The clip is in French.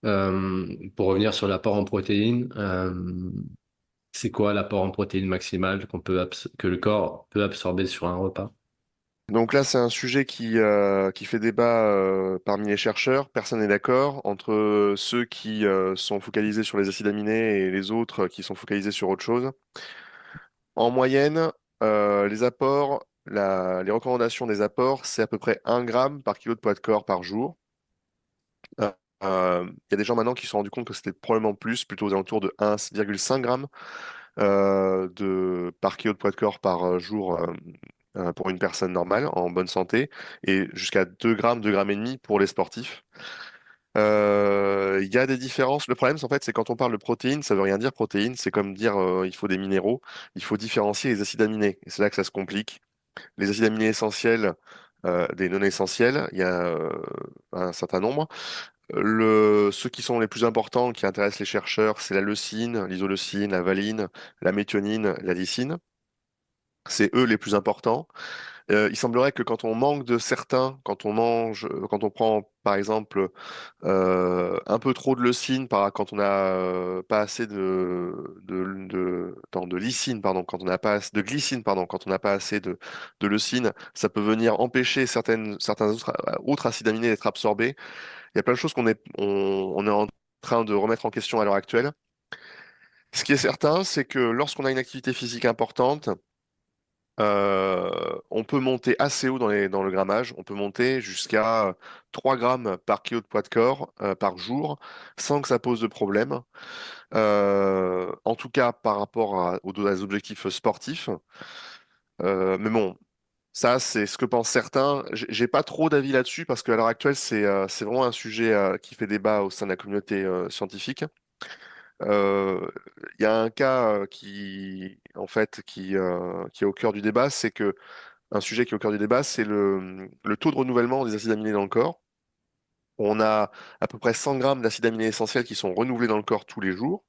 Pour revenir sur l'apport en protéines, c'est quoi l'apport en protéines maximal que le corps peut absorber sur un repas? Donc là, c'est un sujet qui fait débat parmi les chercheurs. Personne n'est d'accord entre ceux qui sont focalisés sur les acides aminés et les autres qui sont focalisés sur autre chose. En moyenne, les apports, les recommandations des apports, c'est à peu près 1 gramme par kilo de poids de corps par jour. Euh, Il y a des gens maintenant qui se sont rendus compte que c'était probablement plus, plutôt aux alentours de 1,5 grammes par kilo de poids de corps par jour pour une personne normale en bonne santé et jusqu'à 2 grammes, 2 grammes et demi pour les sportifs. Il y a des différences. Le problème, en fait, c'est quand on parle de protéines, ça veut rien dire protéines. C'est comme dire il faut des minéraux. Il faut différencier les acides aminés. Et c'est là que ça se complique. Les acides aminés essentiels, des non essentiels, il y a un certain nombre. Ceux qui sont les plus importants, qui intéressent les chercheurs, c'est la leucine, l'isoleucine, la valine, la méthionine, la lysine. C'est eux les plus importants. Il semblerait que quand on manque de certains, quand on mange, quand on prend par exemple un peu trop de leucine, quand on n'a pas assez de lysine, pardon, quand on n'a pas assez de glycine, pardon, quand on n'a pas assez de leucine, ça peut venir empêcher certains autres acides aminés d'être absorbés. Il y a plein de choses on est en train de remettre en question à l'heure actuelle. Ce qui est certain, c'est que lorsqu'on a une activité physique importante, on peut monter assez haut dans le grammage. On peut monter jusqu'à 3 grammes par kilo de poids de corps par jour sans que ça pose de problème. En tout cas, par rapport aux objectifs sportifs. Mais bon, ça, c'est ce que pensent certains. J'ai pas trop d'avis là-dessus parce qu'à l'heure actuelle, c'est vraiment un sujet qui fait débat au sein de la communauté scientifique. Euh, Il y a un cas en fait, qui est au cœur du débat, c'est que un sujet qui est au cœur du débat, c'est le taux de renouvellement des acides aminés dans le corps. On a à peu près 100 grammes d'acides aminés essentiels qui sont renouvelés dans le corps tous les jours.